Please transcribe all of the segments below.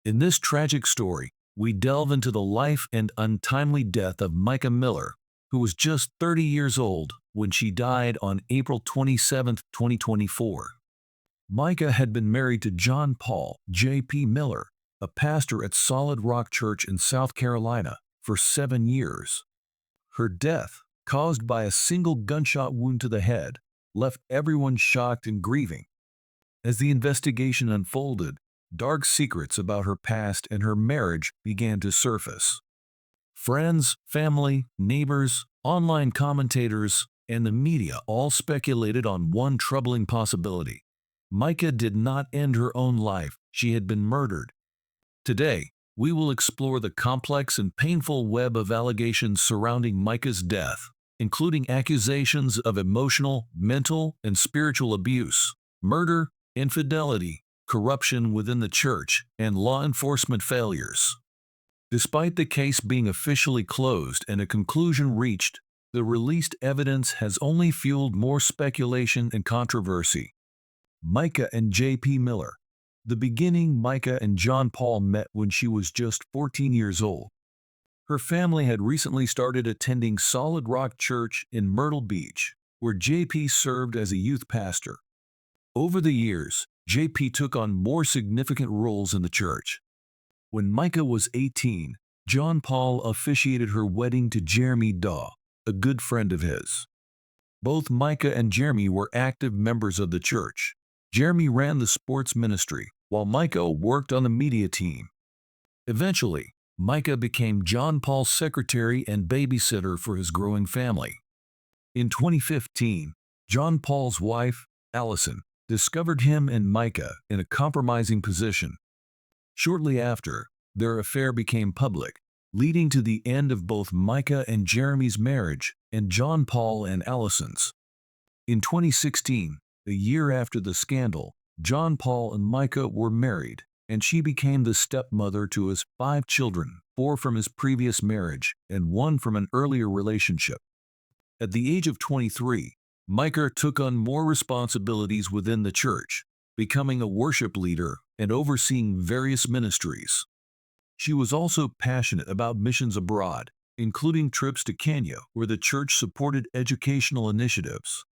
In this tragic story, we delve into the life and untimely death of Micah Miller, who was just 30 years old when she died on April 27, 2024. Micah had been married to John Paul J.P. Miller, a pastor at Solid Rock Church in South Carolina, for 7 years. Her death, caused by a single gunshot wound to the head, left everyone shocked and grieving. As the investigation unfolded, dark secrets about her past and her marriage began to surface. Friends, family, neighbors, online commentators, and the media all speculated on one troubling possibility. Micah did not end her own life, she had been murdered. Today, we will explore the complex and painful web of allegations surrounding Micah's death, including accusations of emotional, mental, and spiritual abuse, murder, infidelity, corruption within the church, and law enforcement failures. Despite the case being officially closed and a conclusion reached, the released evidence has only fueled more speculation and controversy. Micah and J.P. Miller. The beginning, Micah and John Paul met when she was just 14 years old. Her family had recently started attending Solid Rock Church in Myrtle Beach, where J.P. served as a youth pastor. Over the years, J.P. took on more significant roles in the church. When Micah was 18, John Paul officiated her wedding to Jeremy Daw, a good friend of his. Both Micah and Jeremy were active members of the church. Jeremy ran the sports ministry, while Micah worked on the media team. Eventually, Micah became John Paul's secretary and babysitter for his growing family. In 2015, John Paul's wife, Allison, discovered him and Micah in a compromising position. Shortly after, their affair became public, leading to the end of both Micah and Jeremy's marriage and John Paul and Allison's. In 2016, a year after the scandal, John Paul and Micah were married, and she became the stepmother to his 5 children, 4 from his previous marriage and 1 from an earlier relationship. At the age of 23, Micah took on more responsibilities within the church, becoming a worship leader and overseeing various ministries. She was also passionate about missions abroad, including trips to Kenya, where the church supported educational initiatives.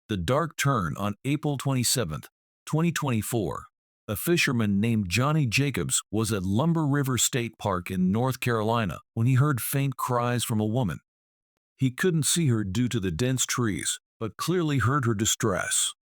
The dark turn on April 27, 2024. A fisherman named Johnny Jacobs was at Lumber River State Park in North Carolina when he heard faint cries from a woman. He couldn't see her due to the dense trees, but clearly heard her distress.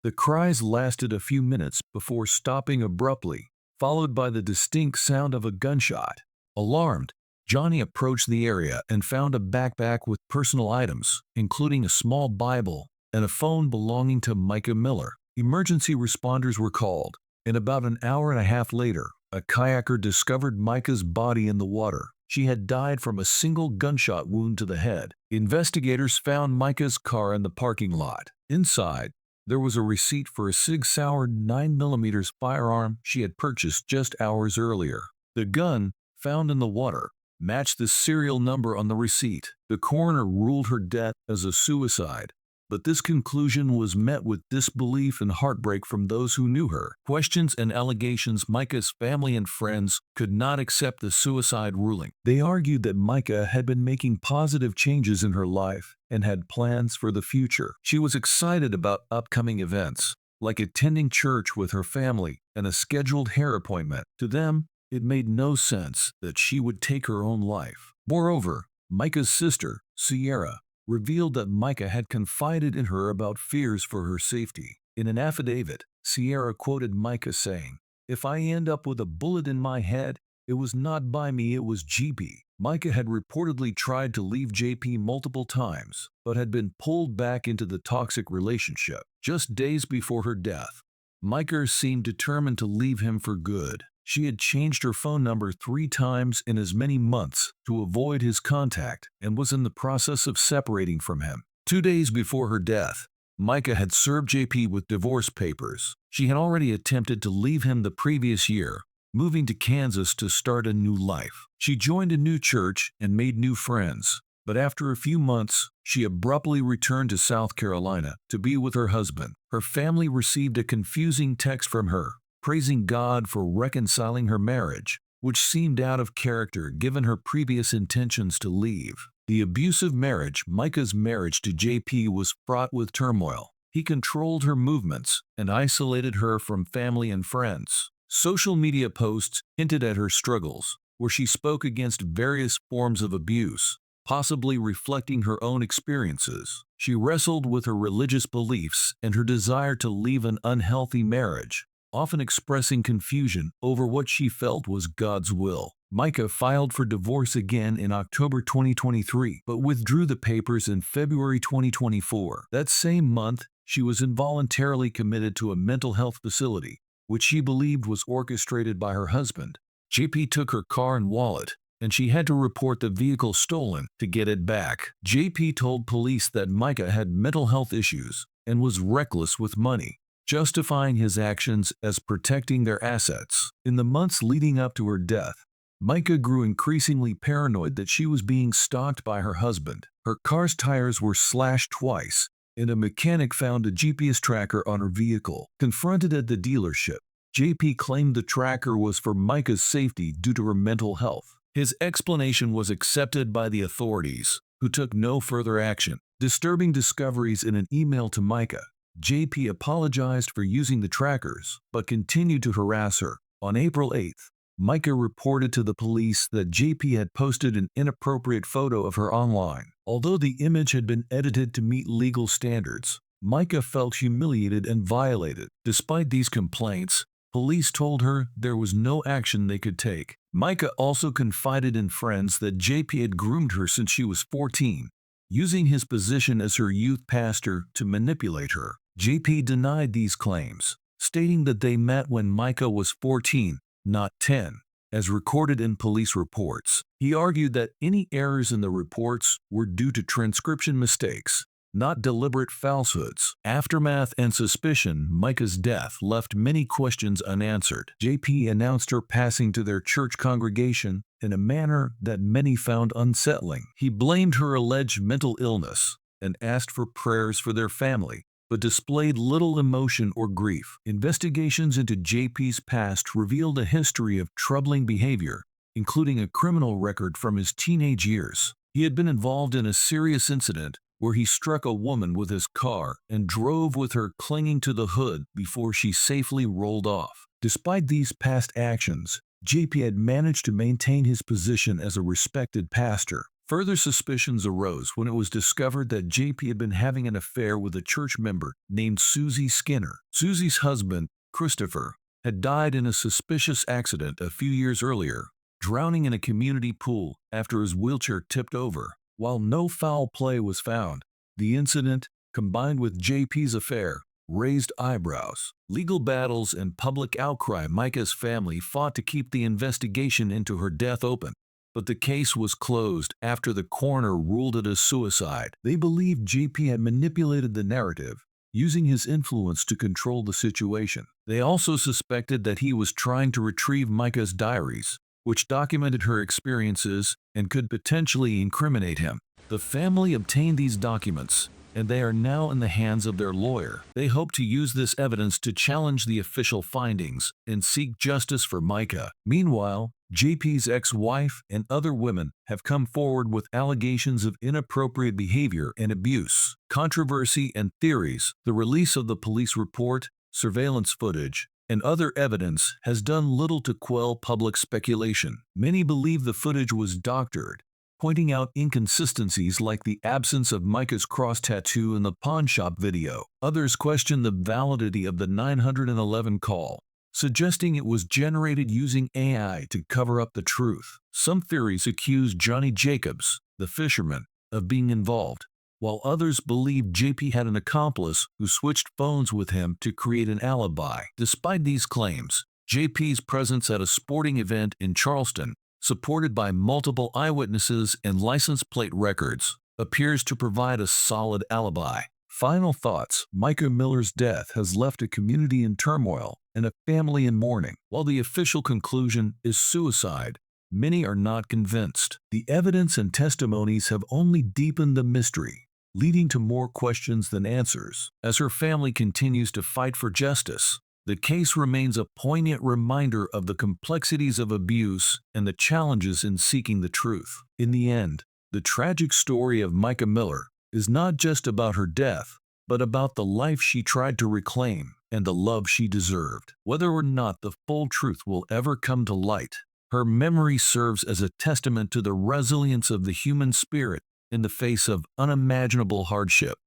The cries lasted a few minutes before stopping abruptly, followed by the distinct sound of a gunshot. Alarmed, Johnny approached the area and found a backpack with personal items, including a small Bible and a phone belonging to Micah Miller. Emergency responders were called, and about an hour and a half later, a kayaker discovered Micah's body in the water. She had died from a single gunshot wound to the head. Investigators found Micah's car in the parking lot. Inside, there was a receipt for a Sig Sauer 9mm firearm she had purchased just hours earlier. The gun, found in the water, matched the serial number on the receipt. The coroner ruled her death as a suicide, but this conclusion was met with disbelief and heartbreak from those who knew her. Questions and allegations. Micah's family and friends could not accept the suicide ruling. They argued that Micah had been making positive changes in her life and had plans for the future. She was excited about upcoming events, like attending church with her family and a scheduled hair appointment. To them, it made no sense that she would take her own life. Moreover, Micah's sister, Sierra, revealed that Micah had confided in her about fears for her safety. In an affidavit, Sierra quoted Micah saying, "If I end up with a bullet in my head, it was not by me, it was GP." Micah had reportedly tried to leave JP multiple times, but had been pulled back into the toxic relationship. Just days before her death, Micah seemed determined to leave him for good. She had changed her phone number 3 times in as many months to avoid his contact and was in the process of separating from him. 2 days before her death, Micah had served JP with divorce papers. She had already attempted to leave him the previous year, moving to Kansas to start a new life. She joined a new church and made new friends, but after a few months, she abruptly returned to South Carolina to be with her husband. Her family received a confusing text from her, praising God for reconciling her marriage, which seemed out of character given her previous intentions to leave. The abusive marriage, Micah's marriage to JP, was fraught with turmoil. He controlled her movements and isolated her from family and friends. Social media posts hinted at her struggles, where she spoke against various forms of abuse, possibly reflecting her own experiences. She wrestled with her religious beliefs and her desire to leave an unhealthy marriage, often expressing confusion over what she felt was God's will. Micah filed for divorce again in October 2023, but withdrew the papers in February 2024. That same month, she was involuntarily committed to a mental health facility, which she believed was orchestrated by her husband. JP took her car and wallet, and she had to report the vehicle stolen to get it back. JP told police that Micah had mental health issues and was reckless with money, justifying his actions as protecting their assets. In the months leading up to her death, Micah grew increasingly paranoid that she was being stalked by her husband. Her car's tires were slashed twice, and a mechanic found a GPS tracker on her vehicle. Confronted at the dealership, JP claimed the tracker was for Micah's safety due to her mental health. His explanation was accepted by the authorities, who took no further action. Disturbing discoveries in an email to Micah, JP apologized for using the trackers, but continued to harass her. On April 8th, Micah reported to the police that JP had posted an inappropriate photo of her online. Although the image had been edited to meet legal standards, Micah felt humiliated and violated. Despite these complaints, police told her there was no action they could take. Micah also confided in friends that JP had groomed her since she was 14, using his position as her youth pastor to manipulate her. JP denied these claims, stating that they met when Micah was 14, not 10, as recorded in police reports. He argued that any errors in the reports were due to transcription mistakes, not deliberate falsehoods. Aftermath and suspicion. Micah's death left many questions unanswered. JP announced her passing to their church congregation in a manner that many found unsettling. He blamed her alleged mental illness and asked for prayers for their family, but displayed little emotion or grief. Investigations into JP's past revealed a history of troubling behavior, including a criminal record from his teenage years. He had been involved in a serious incident where he struck a woman with his car and drove with her clinging to the hood before she safely rolled off. Despite these past actions, JP had managed to maintain his position as a respected pastor. Further suspicions arose when it was discovered that JP had been having an affair with a church member named Susie Skinner. Susie's husband, Christopher, had died in a suspicious accident a few years earlier, drowning in a community pool after his wheelchair tipped over. While no foul play was found, the incident, combined with JP's affair, raised eyebrows. Legal battles and public outcry. Micah's family fought to keep the investigation into her death open, but the case was closed after the coroner ruled it a suicide. They believed JP had manipulated the narrative, using his influence to control the situation. They also suspected that he was trying to retrieve Micah's diaries, which documented her experiences and could potentially incriminate him. The family obtained these documents, and they are now in the hands of their lawyer. They hope to use this evidence to challenge the official findings and seek justice for Micah. Meanwhile, JP's ex-wife and other women have come forward with allegations of inappropriate behavior and abuse. Controversy and theories. The release of the police report, surveillance footage, and other evidence has done little to quell public speculation. Many believe the footage was doctored, pointing out inconsistencies like the absence of Micah's cross tattoo in the pawn shop video. Others question the validity of the 911 call, suggesting it was generated using AI to cover up the truth. Some theories accuse Johnny Jacobs, the fisherman, of being involved, while others believe JP had an accomplice who switched phones with him to create an alibi. Despite these claims, JP's presence at a sporting event in Charleston, supported by multiple eyewitnesses and license plate records, appears to provide a solid alibi. Final thoughts. Micah Miller's death has left a community in turmoil and a family in mourning. While the official conclusion is suicide, many are not convinced. The evidence and testimonies have only deepened the mystery, leading to more questions than answers. As her family continues to fight for justice, The case remains a poignant reminder of the complexities of abuse and the challenges in seeking the truth. In the end, the tragic story of Micah Miller is not just about her death, but about the life she tried to reclaim and the love she deserved. Whether or not the full truth will ever come to light, her memory serves as a testament to the resilience of the human spirit in the face of unimaginable hardship.